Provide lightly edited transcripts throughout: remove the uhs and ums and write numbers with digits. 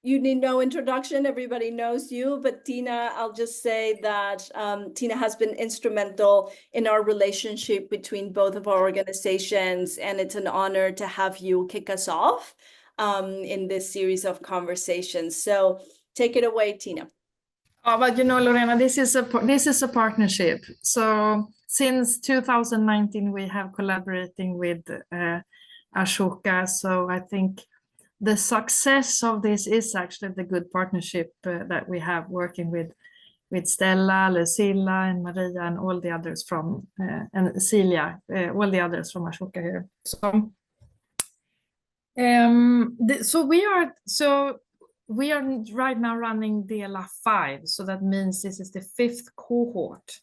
you need no introduction. Everybody knows you. But Tina, I'll just say that Tina has been instrumental in our relationship between both of our organizations. And it's an honor to have you kick us off in this series of conversations. So take it away, Tina. Oh, but Lorena, this is a partnership. So since 2019, we have collaborating with Ashoka. So I think the success of this is actually the good partnership that we have working with Stella, Lucilla, and Maria, and all the others from and Celia, all the others from Ashoka here. So, we are right now running DELA 5, so that means this is the 5th cohort,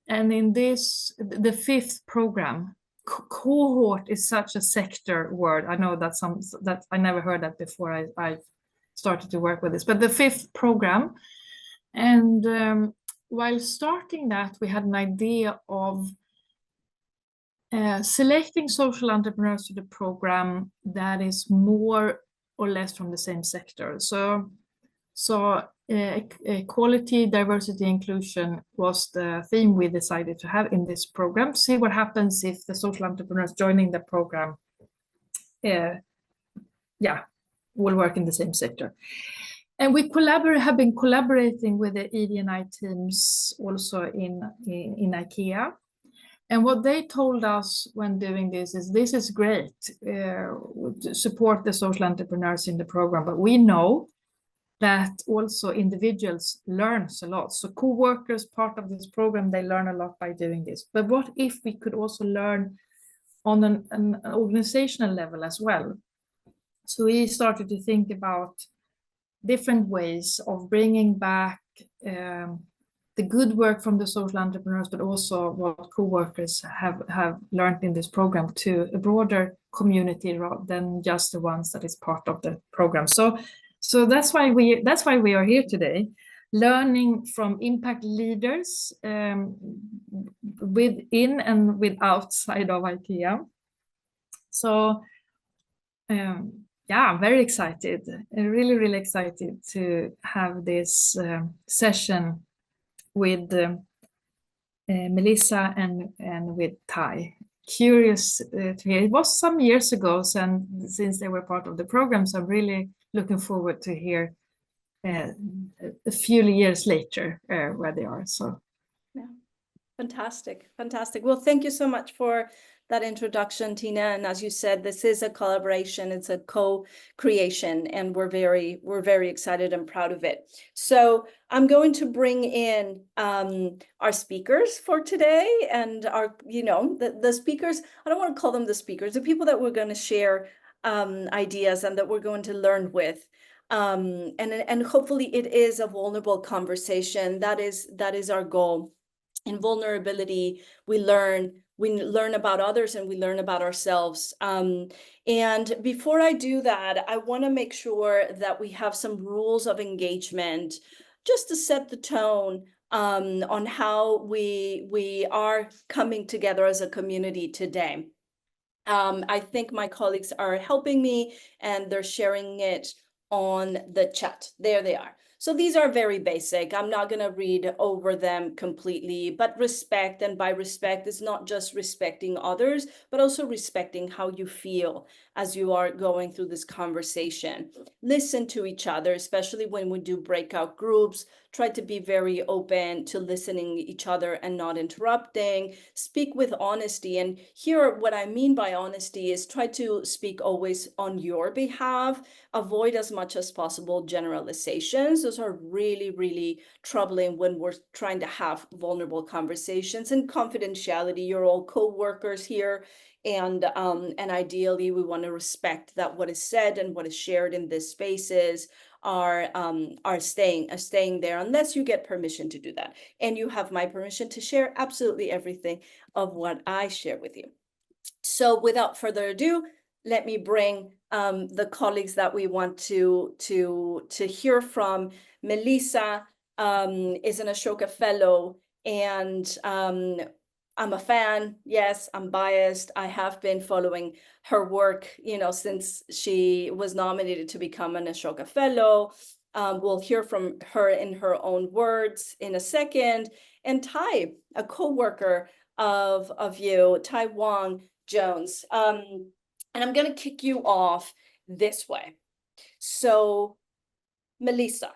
and in this the 5th program. Cohort is such a sector word. I know that I never heard that before I started to work with this, but the 5th program. And while starting that, we had an idea of selecting social entrepreneurs to the program that is more or less from the same sector. So equality, diversity, inclusion was the theme we decided to have in this program. See what happens if the social entrepreneurs joining the program, will work in the same sector. And we have been collaborating with the ED&I teams also in IKEA. And what they told us when doing this is great, to support the social entrepreneurs in the program, but we know that also individuals learn a lot. So co-workers, part of this program, they learn a lot by doing this. But what if we could also learn on an organizational level as well? So we started to think about different ways of bringing back the good work from the social entrepreneurs, but also what co-workers have learned in this program to a broader community rather than just the ones that is part of the program. So that's why we are here today, learning from impact leaders within and outside of IKEA. So I'm very excited, really, really excited to have this session with Melissa and with Tai. Curious to hear. It was some years ago since they were part of the program, so I'm really looking forward to hear a few years later where they are. So, yeah, fantastic. Well, thank you so much for that introduction, Tina. And as you said, this is a collaboration, it's a co-creation, and we're very excited and proud of it. So I'm going to bring in our speakers for today, and our, the speakers, I don't want to call them the speakers, the people that we're going to share ideas and that we're going to learn with. And hopefully it is a vulnerable conversation. That is our goal. In vulnerability, we learn about others and we learn about ourselves. And before I do that, I want to make sure that we have some rules of engagement just to set the tone on how we are coming together as a community today. I think my colleagues are helping me and they're sharing it on the chat. There they are. So these are very basic. I'm not going to read over them completely, but respect, and by respect, it's not just respecting others, but also respecting how you feel as you are going through this conversation. Listen to each other, especially when we do breakout groups. Try to be very open to listening to each other and not interrupting. Speak with honesty. And here, what I mean by honesty is try to speak always on your behalf. Avoid as much as possible generalizations. Those are really, really troubling when we're trying to have vulnerable conversations. And confidentiality, you're all co-workers here. And ideally, we want to respect that what is said and what is shared in this spaces are staying there unless you get permission to do that. And you have my permission to share absolutely everything of what I share with you. So without further ado, let me bring the colleagues that we want to hear from. Melissa is an Ashoka Fellow, and I'm a fan. Yes, I'm biased. I have been following her work, since she was nominated to become an Ashoka Fellow. We'll hear from her in her own words in a second. And Ty, a co-worker of you, Ty Wong Jones. And I'm going to kick you off this way. So, Melissa,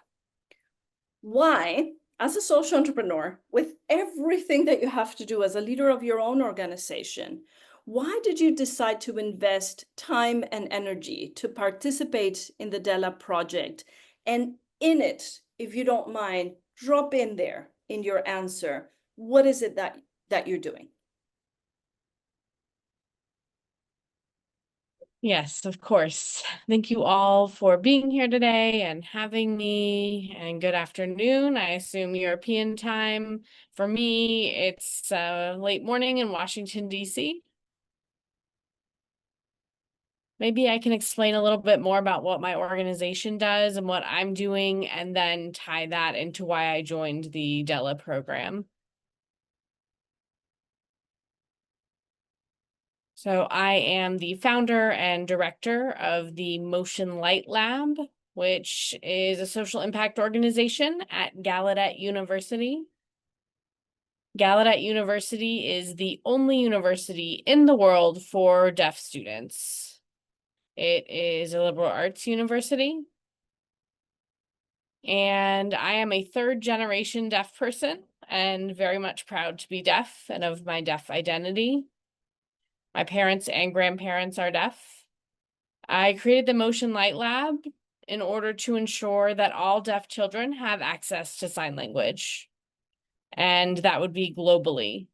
why, as a social entrepreneur, with everything that you have to do as a leader of your own organization, why did you decide to invest time and energy to participate in the Della project? And in it, if you don't mind, drop in there in your answer, what is it that you're doing? Yes, of course. Thank you all for being here today and having me, and good afternoon. I assume European time. For me, it's late morning in Washington, D.C. Maybe I can explain a little bit more about what my organization does and what I'm doing, and then tie that into why I joined the Della program. So I am the founder and director of the Motion Light Lab, which is a social impact organization at Gallaudet University. Gallaudet University is the only university in the world for deaf students. It is a liberal arts university. And I am a third generation deaf person and very much proud to be deaf and of my deaf identity. My parents and grandparents are deaf. I created the Motion Light Lab in order to ensure that all deaf children have access to sign language, and that would be globally.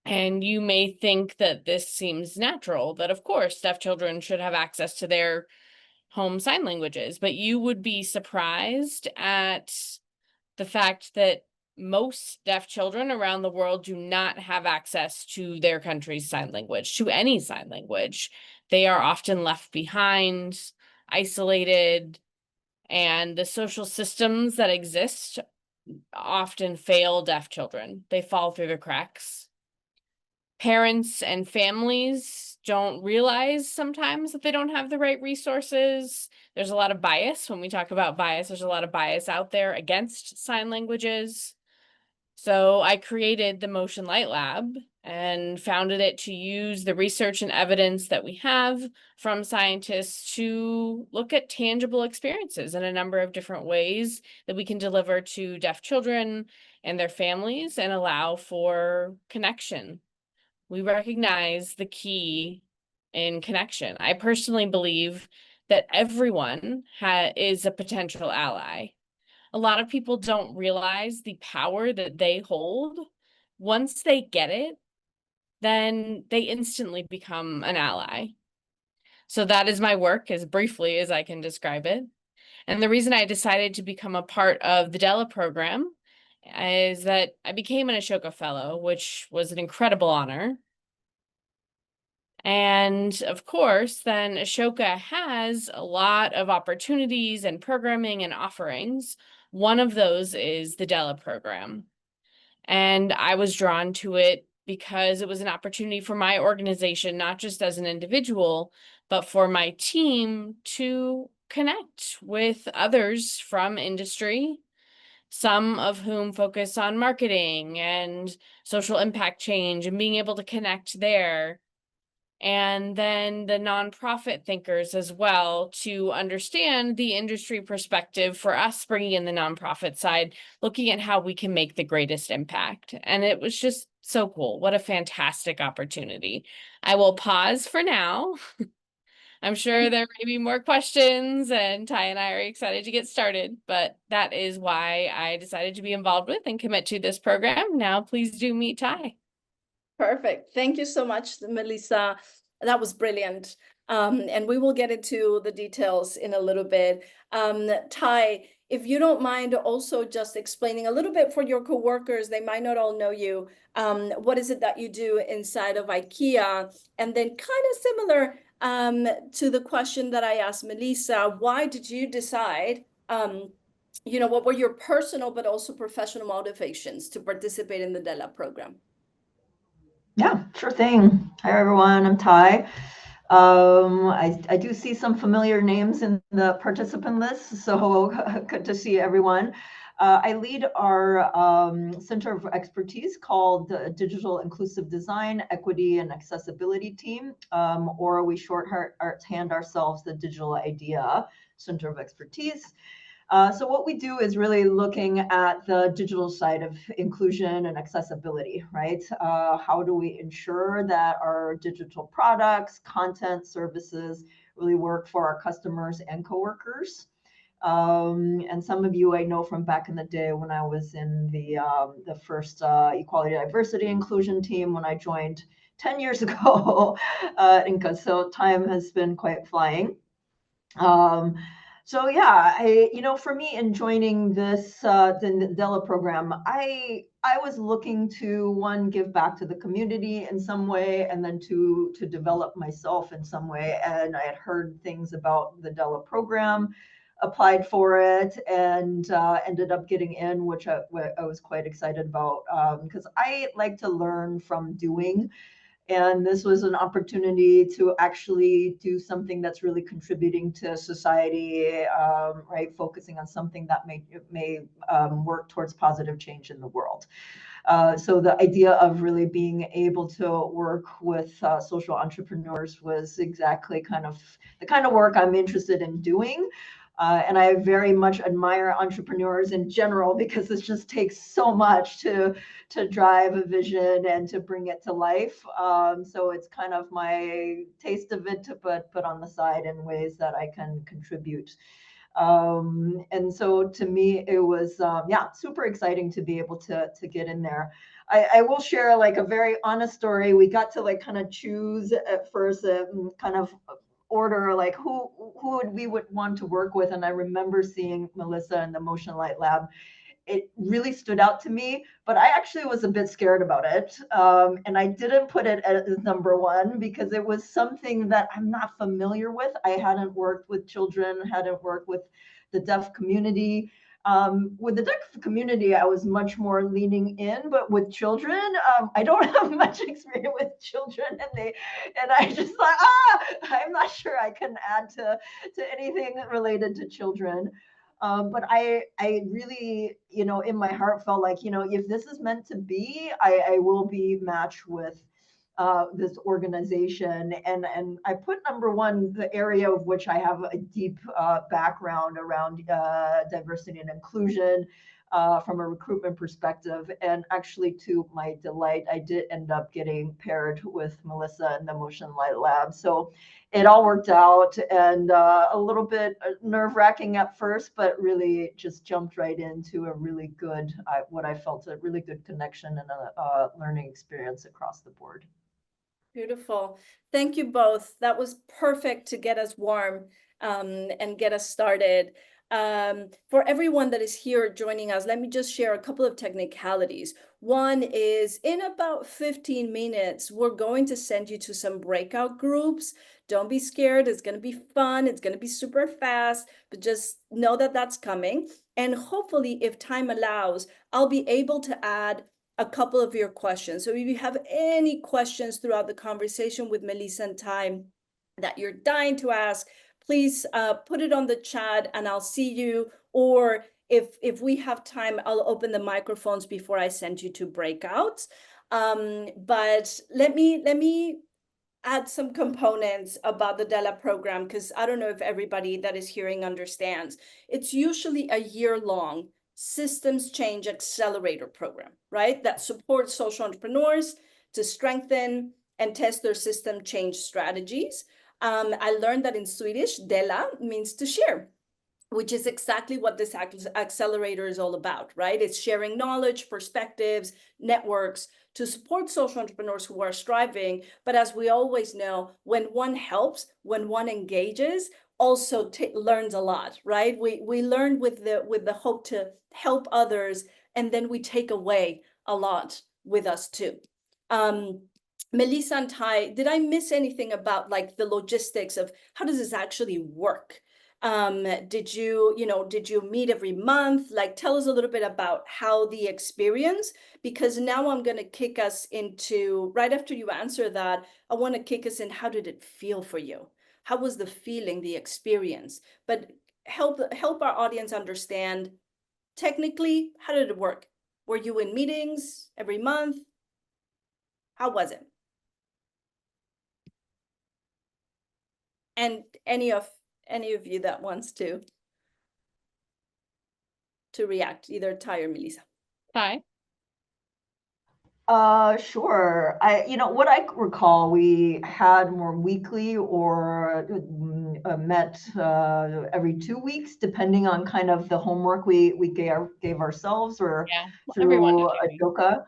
And you may think that this seems natural, that of course deaf children should have access to their home sign languages, but you would be surprised at the fact that most deaf children around the world do not have access to their country's sign language, to any sign language. They are often left behind, isolated, and the social systems that exist often fail deaf children. They fall through the cracks. Parents and families don't realize sometimes that they don't have the right resources. There's a lot of bias. When we talk about bias, there's a lot of bias out there against sign languages. So I created the Motion Light Lab and founded it to use the research and evidence that we have from scientists to look at tangible experiences in a number of different ways that we can deliver to deaf children and their families and allow for connection. We recognize the key in connection. I personally believe that everyone is a potential ally. A lot of people don't realize the power that they hold. Once they get it, then they instantly become an ally. So that is my work, as briefly as I can describe it. And the reason I decided to become a part of the Della program is that I became an Ashoka Fellow, which was an incredible honor. And of course, then Ashoka has a lot of opportunities and programming and offerings. One of those is the Della program. And I was drawn to it because it was an opportunity for my organization, not just as an individual, but for my team to connect with others from industry, some of whom focus on marketing and social impact change and being able to connect there. And then the nonprofit thinkers as well, to understand the industry perspective for us, bringing in the nonprofit side, looking at how we can make the greatest impact. And it was just so cool. What a fantastic opportunity. I will pause for now. I'm sure there may be more questions, and Ty and I are excited to get started, but that is why I decided to be involved with and commit to this program. Now, please do meet Ty. Perfect. Thank you so much, Melissa. That was brilliant. And we will get into the details in a little bit. Ty, if you don't mind also just explaining a little bit for your coworkers, they might not all know you. What is it that you do inside of IKEA? And then kind of similar to the question that I asked Melissa, why did you decide, what were your personal but also professional motivations to participate in the Della program? Yeah, sure thing. Hi, everyone. I'm Ty. I do see some familiar names in the participant list, so good to see everyone. I lead our Center of Expertise called the Digital Inclusive Design, Equity, and Accessibility Team, or we shorthand ourselves the Digital Idea Center of Expertise. So what we do is really looking at the digital side of inclusion and accessibility, right? How do we ensure that our digital products, content, services really work for our customers and coworkers? And some of you I know from back in the day when I was in the first equality, diversity, inclusion team when I joined 10 years ago. Inca, so time has been quite flying. So yeah, for me in joining this the Della program, I was looking to one, give back to the community in some way, and then to develop myself in some way. And I had heard things about the Della program, applied for it, and ended up getting in, which I was quite excited about because I like to learn from doing. And this was an opportunity to actually do something that's really contributing to society, right? Focusing on something that may work towards positive change in the world. So the idea of really being able to work with social entrepreneurs was exactly the kind of work I'm interested in doing. And I very much admire entrepreneurs in general because it just takes so much to drive a vision and to bring it to life. So it's kind of my taste of it to put on the side in ways that I can contribute. And so to me, it was super exciting to be able to get in there. I will share like a very honest story. We got to like kind of choose at first, kind of order like who we would want to work with. And I remember seeing Melissa in the Motion Light Lab. It really stood out to me, but I actually was a bit scared about it. And I didn't put it as number one because it was something that I'm not familiar with. I hadn't worked with children, hadn't worked with the deaf community. With the deaf community, I was much more leaning in, but with children, I don't have much experience with children, and I just thought, I'm not sure I can add to anything related to children. But I really, in my heart felt like, if this is meant to be, I will be matched with this organization. And I put number one, the area of which I have a deep background around diversity and inclusion from a recruitment perspective. And actually, to my delight, I did end up getting paired with Melissa in the Motion Light Lab. So it all worked out, and a little bit nerve-wracking at first, but really just jumped right into a really good, what I felt a really good connection and a learning experience across the board. Beautiful. Thank you both. That was perfect to get us warm and get us started. For everyone that is here joining us, let me just share a couple of technicalities. One is in about 15 minutes, we're going to send you to some breakout groups. Don't be scared. It's going to be fun. It's going to be super fast, but just know that that's coming. And hopefully, if time allows, I'll be able to add a couple of your questions. So if you have any questions throughout the conversation with Melissa and Ty that you're dying to ask, please put it on the chat and I'll see you. Or if we have time, I'll open the microphones before I send you to breakouts. But let me add some components about the Della program, because I don't know if everybody that is hearing understands. It's usually a year-long systems change accelerator program, right? That supports social entrepreneurs to strengthen and test their system change strategies. I learned that in Swedish, Della means to share, which is exactly what this accelerator is all about, right? It's sharing knowledge, perspectives, networks to support social entrepreneurs who are striving. But as we always know, when one helps, when one engages, also learns a lot, right? We learn with the hope to help others, and then we take away a lot with us too. Melissa and Ty, did I miss anything about like the logistics of how does this actually work? Did you meet every month? Like, tell us a little bit about how the experience, because now I'm going to kick us into, right after you answer that, I want to kick us in, how did it feel for you? How was the feeling, the experience? But help our audience understand, technically, how did it work? Were you in meetings every month? How was it? And any of you that wants to react, either Ty or Melissa. Hi. Sure. What I recall, we had more weekly or met every 2 weeks, depending on kind of the homework we gave ourselves or Yeah, everyone through did 2 weeks. Ashoka.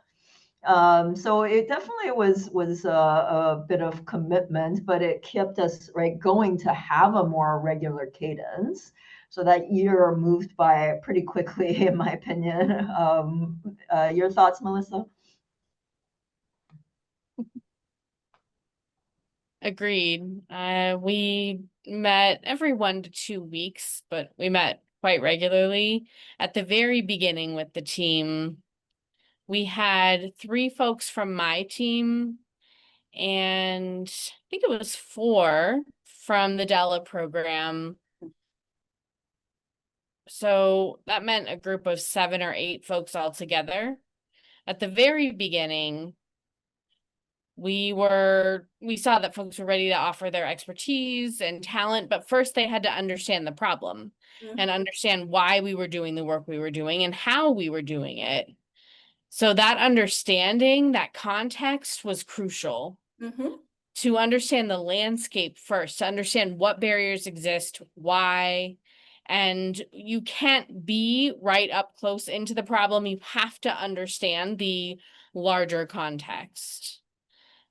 So it definitely was a bit of commitment, but it kept us going to have a more regular cadence. So that year moved by pretty quickly, in my opinion. Your thoughts, Melissa? Agreed. We met every 1 to 2 weeks, but we met quite regularly. At the very beginning with the team, we had 3 folks from my team, and I think it was 4 from the Della program. So that meant a group of 7 or 8 folks altogether. At the very beginning, we saw that folks were ready to offer their expertise and talent, but first they had to understand the problem and understand why we were doing the work we were doing and how we were doing it. So that understanding, that context was crucial. To understand the landscape first, to understand what barriers exist, why, and you can't be right up close into the problem. You have to understand the larger context.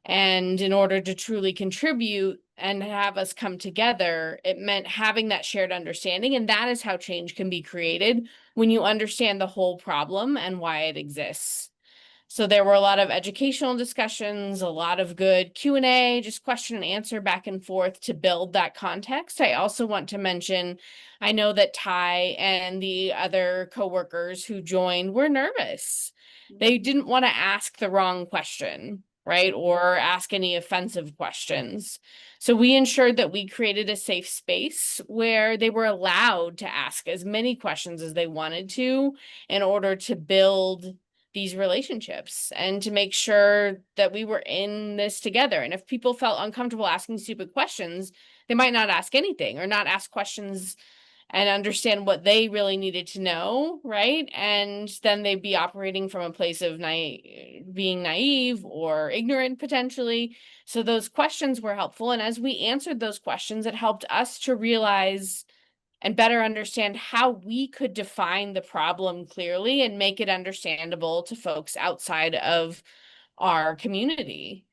And in order to truly contribute and have us come together, it meant having that shared understanding. And that is how change can be created, when you understand the whole problem and why it exists. So there were a lot of educational discussions, a lot of good Q&A, just question and answer back and forth to build that context. I also want to mention, I know that Ty and the other coworkers who joined were nervous. They didn't want to ask the wrong question, right? Or ask any offensive questions. So we ensured that we created a safe space where they were allowed to ask as many questions as they wanted to in order to build these relationships and to make sure that we were in this together. And if people felt uncomfortable asking stupid questions, they might not ask anything or not ask questions and understand what they really needed to know, right? And then they'd be operating from a place of being naive or ignorant potentially. So those questions were helpful. And as we answered those questions, it helped us to realize and better understand how we could define the problem clearly and make it understandable to folks outside of our community.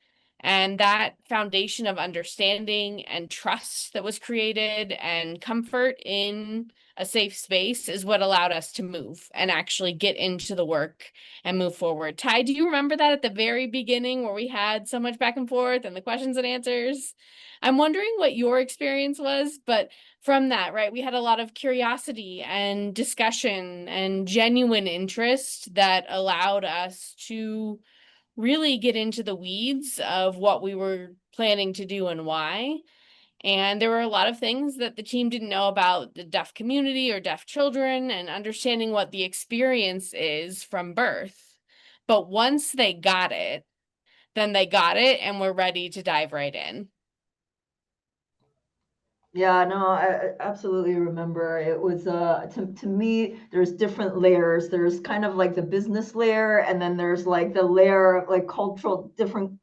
And that foundation of understanding and trust that was created and comfort in a safe space is what allowed us to move and actually get into the work and move forward. Ty, do you remember that at the very beginning where we had so much back and forth and the questions and answers? I'm wondering what your experience was, but from that, right, we had a lot of curiosity and discussion and genuine interest that allowed us to really get into the weeds of what we were planning to do and why. And there were a lot of things that the team didn't know about the deaf community or deaf children and understanding what the experience is from birth. But once they got it, then they got it and we're ready to dive right in. Yeah, no, I absolutely remember. It was to me, there's different layers. There's kind of like the business layer, and then there's like the layer of like cultural, different,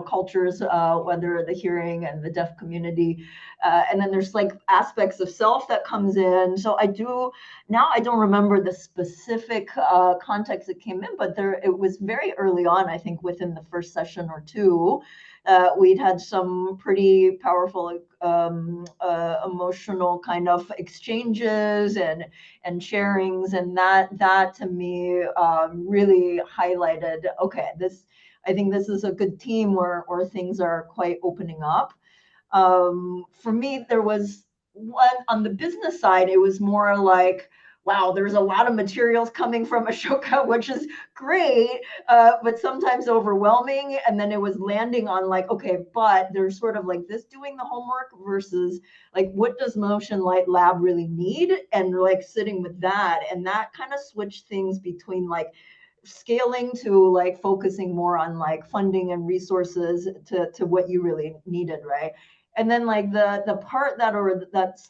cultures, whether the hearing and the deaf community. And then there's like aspects of self that comes in. So I don't remember the specific context that came in, but it was very early on, I think within the first session or two. We'd had some pretty powerful emotional kind of exchanges and sharings, and that to me really highlighted, okay, I think this is a good team where things are quite opening up. For me, there was on the business side, it was more like, wow, there's a lot of materials coming from Ashoka, which is great, but sometimes overwhelming. And then it was landing on like, okay, but there's sort of like this doing the homework versus like, what does Motion Light Lab really need? And like sitting with that, and that kind of switched things between like scaling to like focusing more on like funding and resources to what you really needed, right? And then like the part that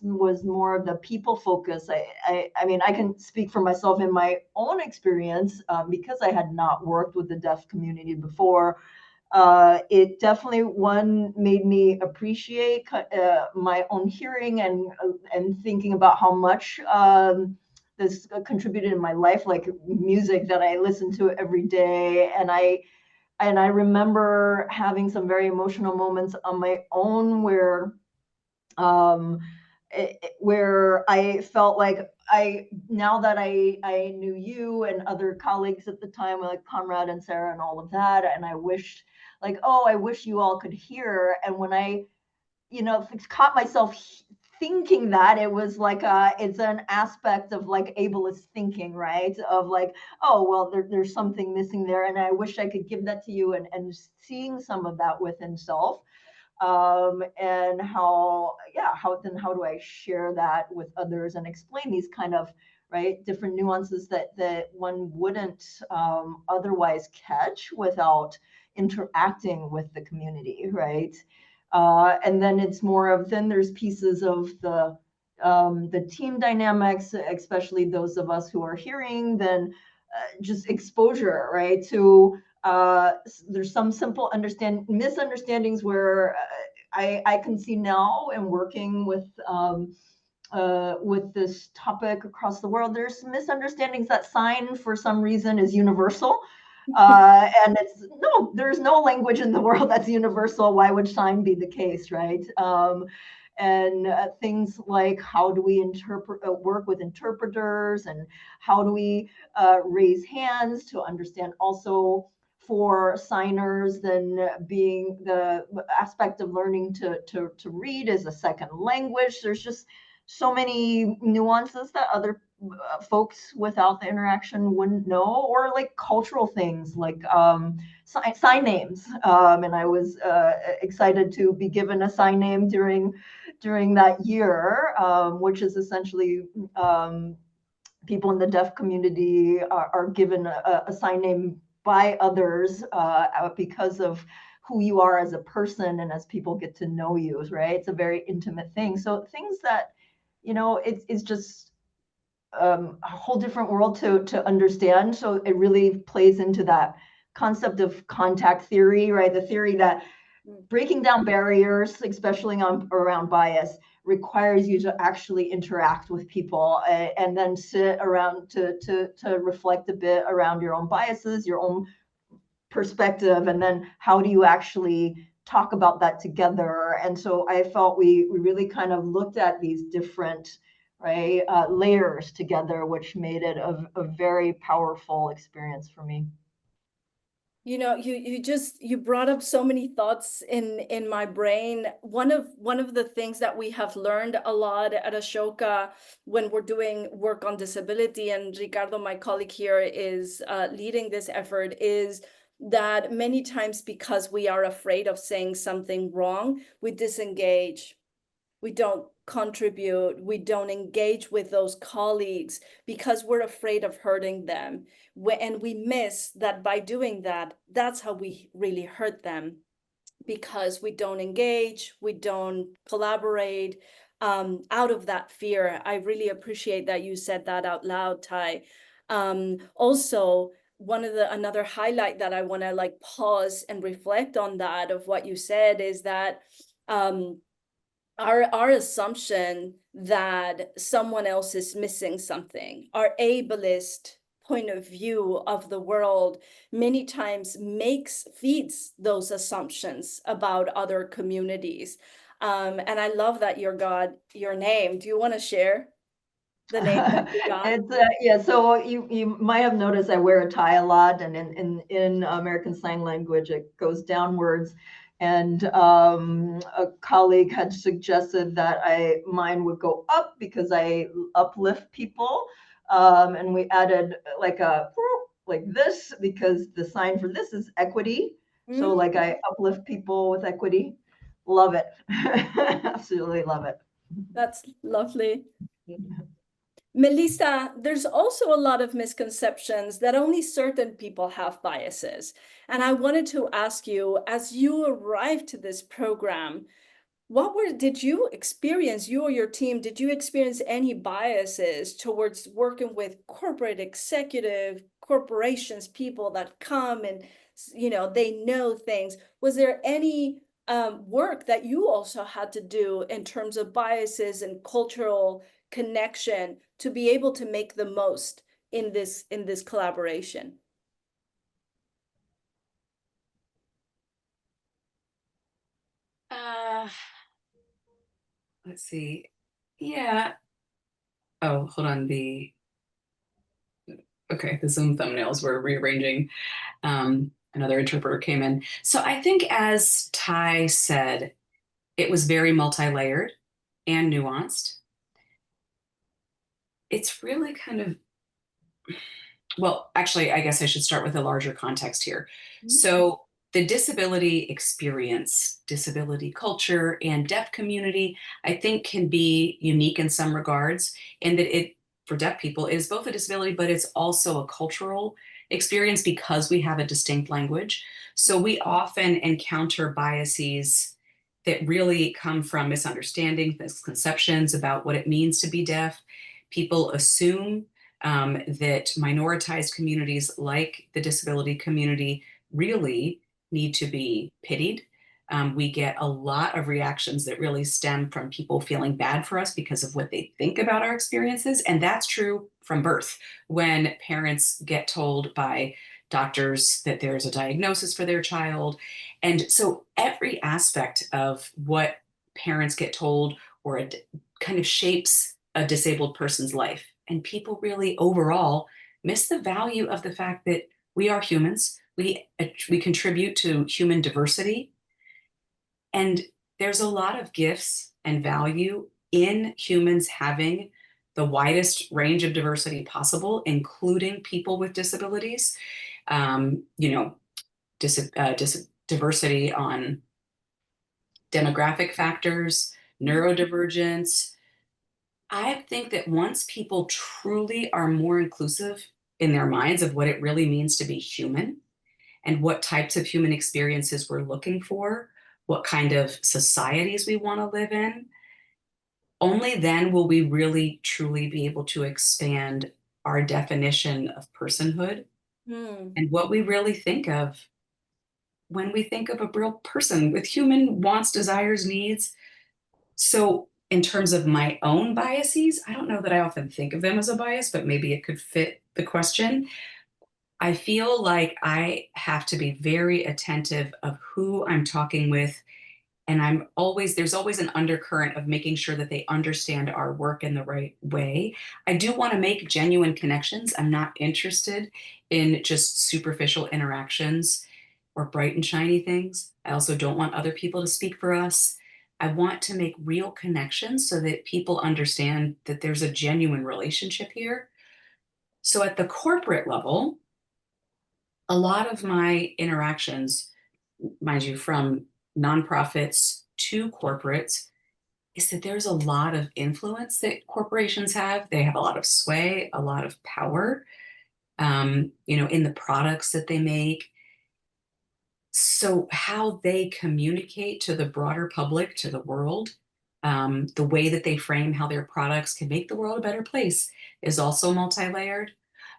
was more of the people focus. I mean, I can speak for myself in my own experience, because I had not worked with the deaf community before. It definitely made me appreciate my own hearing and thinking about how much this contributed in my life, like music that I listen to every day. And I remember having some very emotional moments on my own um, where I felt like now that I knew you and other colleagues at the time, like Conrad and Sarah and all of that, and I wished like, oh, I wish you all could hear. And when I, caught myself thinking that, it was like it's an aspect of like ableist thinking, right? Of like, oh well, there's something missing there, and I wish I could give that to you, and seeing some of that within self, and how do I share that with others and explain these kind of right different nuances that one wouldn't otherwise catch without interacting with the community, right? And then it's more of, then there's pieces of the team dynamics, especially those of us who are hearing, then just exposure, right? To there's some simple misunderstandings where I can see now, and working with this topic across the world, there's misunderstandings that sign for some reason is universal. And there's no language in the world that's universal. Why would sign be the case, right? And things like, how do we work with interpreters, and how do we raise hands to understand also for signers, then being the aspect of learning to read as a second language. There's just so many nuances that other folks without the interaction wouldn't know, or like cultural things like sign names. And I was excited to be given a sign name during that year, which is essentially people in the deaf community are given a sign name by others because of who you are as a person and as people get to know you, right? It's a very intimate thing. So things that, it's just a whole different world to understand. So it really plays into that concept of contact theory, right? The theory that breaking down barriers, especially around bias, requires you to actually interact with people, and then sit around to reflect a bit around your own biases, your own perspective, and then how do you actually talk about that together. And so I felt we really kind of looked at these different layers together, which made it a very powerful experience for me. You brought up so many thoughts in my brain. One of the things that we have learned a lot at Ashoka when we're doing work on disability, and Ricardo, my colleague here, is leading this effort, is that many times, because we are afraid of saying something wrong, we disengage. We don't contribute, we don't engage with those colleagues because we're afraid of hurting them. And we miss that by doing that, that's how we really hurt them, because we don't engage, we don't collaborate out of that fear. I really appreciate that you said that out loud, Ty. Also, another highlight that I want to like pause and reflect on that of what you said is that our assumption that someone else is missing something, our ableist point of view of the world, many times feeds those assumptions about other communities. And I love that you got your name. Do you want to share the name that you got? Yeah, so you might have noticed I wear a tie a lot, and in American Sign Language, it goes downwards. And a colleague had suggested that mine would go up because I uplift people. And we added like this, because the sign for this is equity. So like I uplift people with equity. Love it. Absolutely love it. That's lovely. Melissa, there's also a lot of misconceptions that only certain people have biases. And I wanted to ask you, as you arrived to this program, did you experience, you or your team, did you experience any biases towards working with corporate executive corporations, people that come and, they know things? Was there any work that you also had to do in terms of biases and cultural connection to be able to make the most in this collaboration? Let's see. Yeah. Oh, hold on. Okay, the Zoom thumbnails were rearranging. Another interpreter came in. So I think, as Ty said, it was very multi-layered and nuanced. It's really kind of, well, actually, I guess I should start with a larger context here. So the disability experience, disability culture, and deaf community, I think, can be unique in some regards, in that it, for deaf people, is both a disability, but it's also a cultural experience because we have a distinct language. So we often encounter biases that really come from misunderstanding, misconceptions about what it means to be deaf. People assume that minoritized communities like the disability community really need to be pitied. We get a lot of reactions that really stem from people feeling bad for us because of what they think about our experiences. And that's true from birth, when parents get told by doctors that there's a diagnosis for their child. And so every aspect of what parents get told or it kind of shapes a disabled person's life. And people really overall miss the value of the fact that we are humans. We contribute to human diversity. And there's a lot of gifts and value in humans having the widest range of diversity possible, including people with disabilities. Diversity on demographic factors, neurodivergence. I think that once people truly are more inclusive in their minds of what it really means to be human and what types of human experiences we're looking for, what kind of societies we want to live in, only then will we really truly be able to expand our definition of personhood and what we really think of when we think of a real person with human wants, desires, needs. So in terms of my own biases, I don't know that I often think of them as a bias, but maybe it could fit the question. I feel like I have to be very attentive of who I'm talking with. And there's always an undercurrent of making sure that they understand our work in the right way. I do want to make genuine connections. I'm not interested in just superficial interactions or bright and shiny things. I also don't want other people to speak for us. I want to make real connections so that people understand that there's a genuine relationship here. So at the corporate level, a lot of my interactions, mind you, from nonprofits to corporates, is that there's a lot of influence that corporations have. They have a lot of sway, a lot of power, in the products that they make. So how they communicate to the broader public, to the world, the way that they frame how their products can make the world a better place is also multi-layered.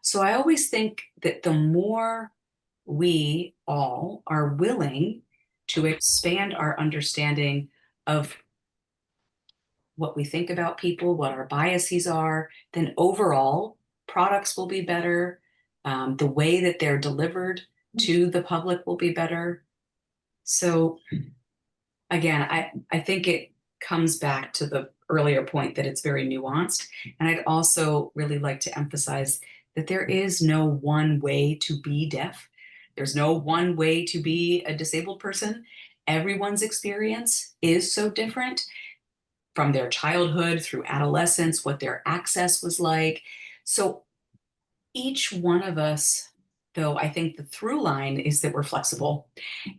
So I always think that the more we all are willing to expand our understanding of what we think about people, what our biases are, then overall products will be better. The way that they're delivered to the public will be better. So again, I think it comes back to the earlier point that it's very nuanced. And I'd also really like to emphasize that there is no one way to be deaf. There's no one way to be a disabled person. everyone's experience is so different from their childhood through adolescence, what their access was like. So each one of us, though, I think the through line is that we're flexible.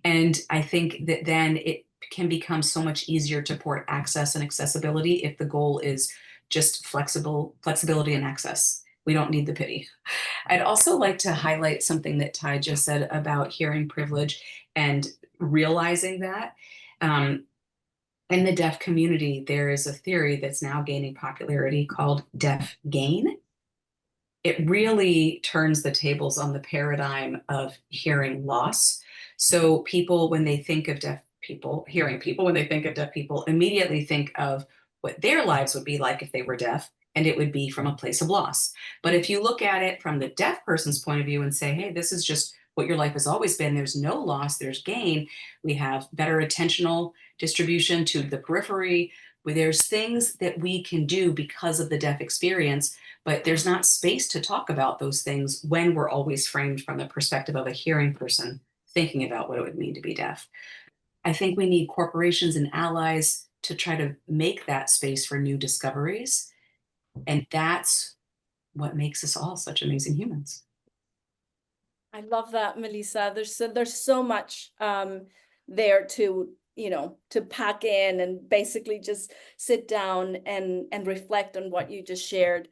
And I think that then it can become so much easier to port access and accessibility if the goal is just flexibility and access. We don't need the pity. I'd also like to highlight something that Ty just said about hearing privilege and realizing that. In the deaf community, there is a theory that's now gaining popularity called deaf gain. It really turns the tables on the paradigm of hearing loss. So people, when they think of deaf people, hearing people, when they think of deaf people, immediately think of what their lives would be like if they were deaf, and it would be from a place of loss. But if you look at it from the deaf person's point of view and say, hey, this is just what your life has always been, there's no loss, there's gain. We have better attentional distribution to the periphery, where there's things that we can do because of the deaf experience, but there's not space to talk about those things when we're always framed from the perspective of a hearing person thinking about what it would mean to be deaf. I think we need corporations and allies to try to make that space for new discoveries. And that's what makes us all such amazing humans. I love that, Melissa. There's so much there to, you know, to pack in and basically just sit down and reflect on what you just shared.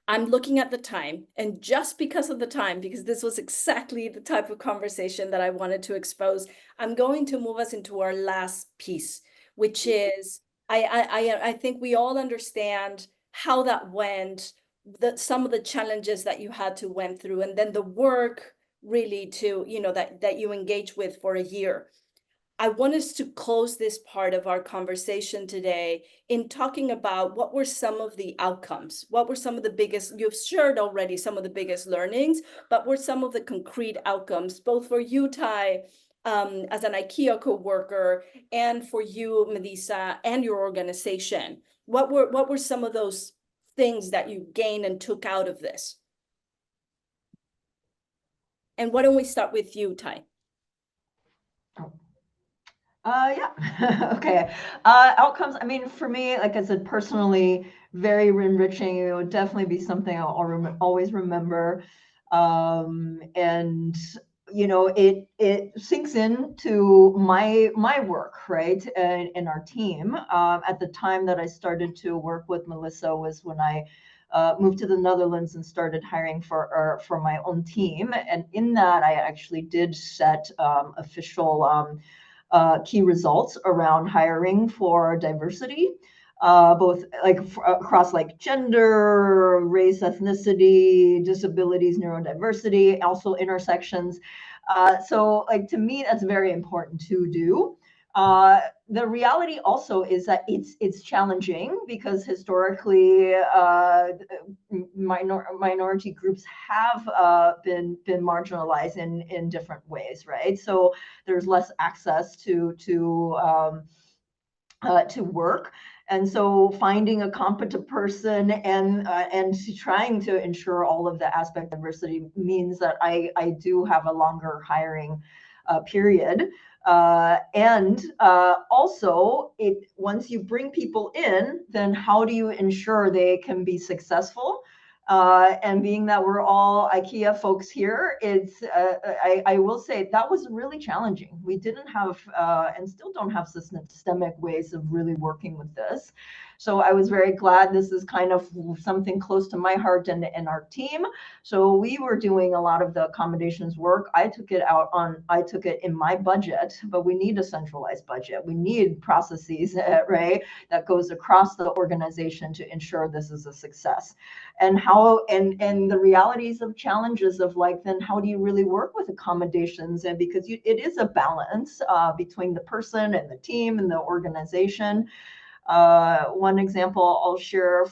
I'm looking at the time, and just because of the time, because this was exactly the type of conversation that I wanted to expose, I'm going to move us into our last piece, which is I think we all understand how that went, some of the challenges that you had to went through, and then the work really to, you know, that you engaged with for a year. I want us to close this part of our conversation today in talking about what were some of the outcomes, what were some of the biggest, you've shared already some of the biggest learnings, but what were some of the concrete outcomes, both for you, Ty, as an IKEA co-worker, and for you, Melissa, and your organization. What were some of those things that you gained and took out of this? And why don't we start with you, Ty? Yeah. Okay. Outcomes. I mean, for me, like I said, personally, very enriching. It would definitely be something I'll always remember. And you know, it sinks into my work, right, and our team. At the time that I started to work with Melissa was when I moved to the Netherlands and started hiring for my own team. And in that, I actually did set official key results around hiring for diversity, both like across like gender, race, ethnicity, disabilities, neurodiversity, also intersections. So like to me, that's very important to do. The reality also is that it's challenging because historically minority groups have been marginalized in different ways, right? So there's less access to work. And so finding a competent person and trying to ensure all of the aspect of diversity means that I do have a longer hiring period. Also, once you bring people in, then how do you ensure they can be successful? And being that we're all IKEA folks here, I will say that was really challenging. We didn't have and still don't have systemic ways of really working with this. So I was very glad this is kind of something close to my heart and our team. So we were doing a lot of the accommodations work. I took it in my budget, but we need a centralized budget. We need processes, right, that goes across the organization to ensure this is a success. And the realities of challenges of like, then how do you really work with accommodations? And because it is a balance between the person and the team and the organization. One example I'll share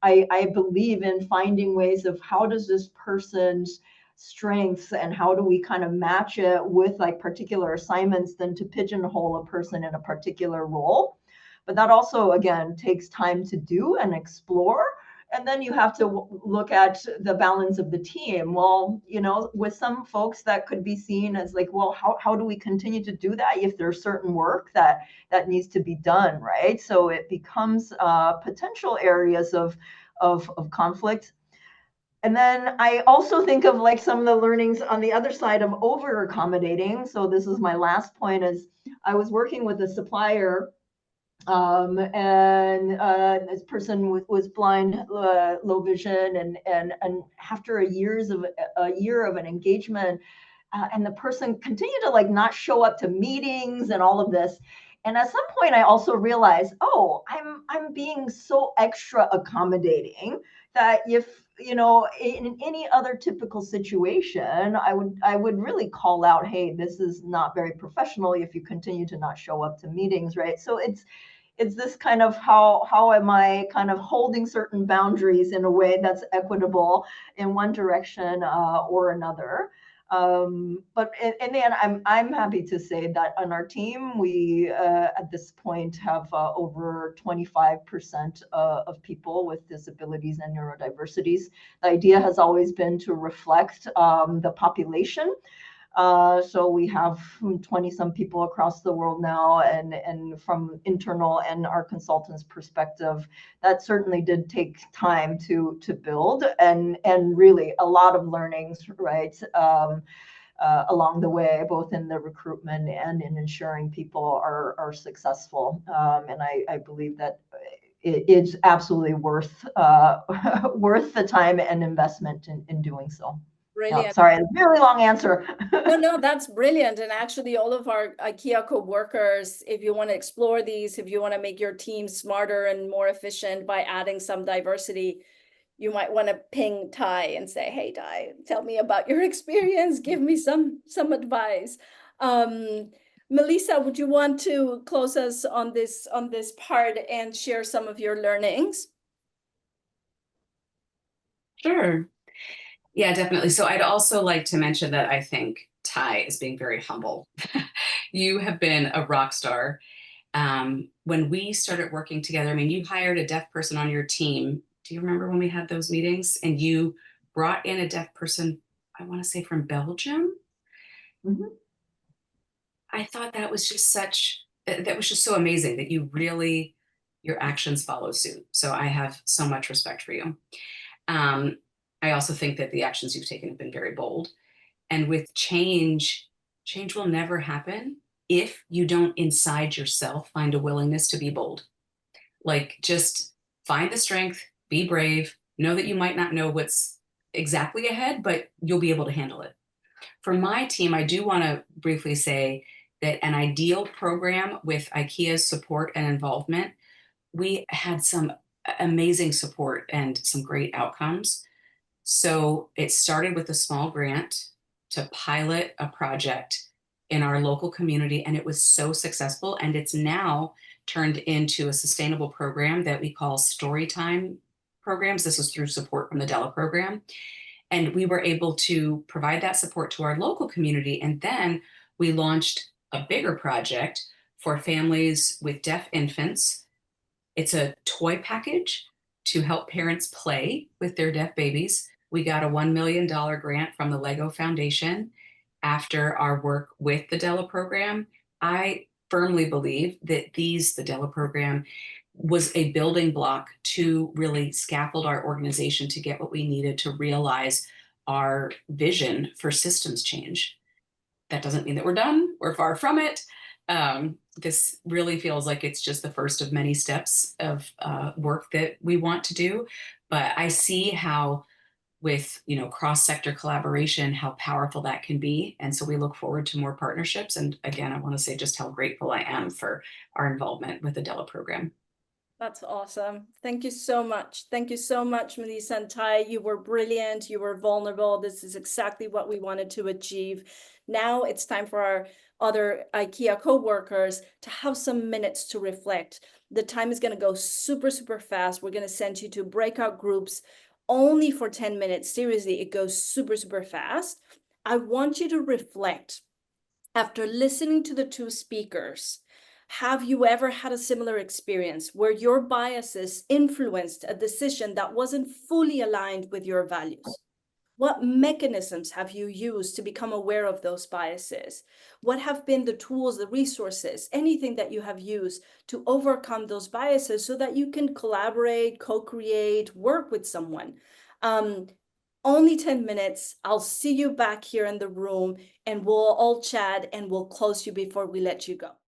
I believe in finding ways of how does this person's strengths and how do we kind of match it with like particular assignments than to pigeonhole a person in a particular role. But that also, again, takes time to do and explore. And then you have to look at the balance of the team. Well, you know, with some folks that could be seen as like, well, how do we continue to do that if there's certain work that needs to be done, right? So it becomes potential areas of conflict. And then I also think of like some of the learnings on the other side of over accommodating. So this is my last point, is I was working with a supplier, and this person was blind, low vision, and after a year of an engagement, and the person continued to like not show up to meetings and all of this. And at some point, I also realized, oh, I'm being so extra accommodating that if, you know, in any other typical situation, I would really call out, hey, this is not very professional if you continue to not show up to meetings, right? So it's this kind of how am I kind of holding certain boundaries in a way that's equitable in one direction or another. But in the end, I'm happy to say that on our team, we at this point have over 25% of people with disabilities and neurodiversities. The idea has always been to reflect the population. So we have 20 some people across the world now, and from internal and our consultants' perspective, that certainly did take time to build, and really a lot of learnings, right, along the way, both in the recruitment and in ensuring people are successful. And I believe that it is absolutely worth worth the time and investment in doing so. Brilliant. Oh, sorry, really long answer. No, that's brilliant. And actually, all of our IKEA co-workers, if you want to explore these, if you want to make your team smarter and more efficient by adding some diversity, you might want to ping Ty and say, hey, Ty, tell me about your experience. Give me some advice. Melissa, would you want to close us on this part and share some of your learnings? Sure. Yeah, definitely. So I'd also like to mention that I think Ty is being very humble. You have been a rock star. When we started working together, I mean, you hired a deaf person on your team. Do you remember when we had those meetings and you brought in a deaf person, I want to say from Belgium? Mm-hmm. I thought that was just that was just so amazing that you really, your actions follow suit. So I have so much respect for you. I also think that the actions you've taken have been very bold. And with change will never happen if you don't inside yourself find a willingness to be bold. Like, just find the strength, be brave, know that you might not know what's exactly ahead, but you'll be able to handle it. For my team, I do want to briefly say that an ideal program with IKEA's support and involvement, we had some amazing support and some great outcomes. So it started with a small grant to pilot a project in our local community, and it was so successful. And it's now turned into a sustainable program that we call Storytime programs. This was through support from the Della program. And we were able to provide that support to our local community. And then we launched a bigger project for families with deaf infants. It's a toy package to help parents play with their deaf babies. We got a $1 million grant from the Lego Foundation after our work with the Della program. I firmly believe that the Della program was a building block to really scaffold our organization to get what we needed to realize our vision for systems change. That doesn't mean that we're done. We're far from it. This really feels like it's just the first of many steps of work that we want to do. But I see how, with cross-sector collaboration, how powerful that can be. And so we look forward to more partnerships. And again, I want to say just how grateful I am for our involvement with the Della program. That's awesome. Thank you so much. Thank you so much, Melissa and Ty. You were brilliant. You were vulnerable. This is exactly what we wanted to achieve. Now it's time for our other IKEA co-workers to have some minutes to reflect. The time is going to go super, super fast. We're going to send you to breakout groups only for 10 minutes. Seriously, it goes super, super fast. I want you to reflect after listening to the two speakers. have you ever had a similar experience where your biases influenced a decision that wasn't fully aligned with your values? What mechanisms have you used to become aware of those biases? What have been the tools, the resources, anything that you have used to overcome those biases so that you can collaborate, co-create, work with someone? Only 10 minutes. I'll see you back here in the room and we'll all chat and we'll close you before we let you go.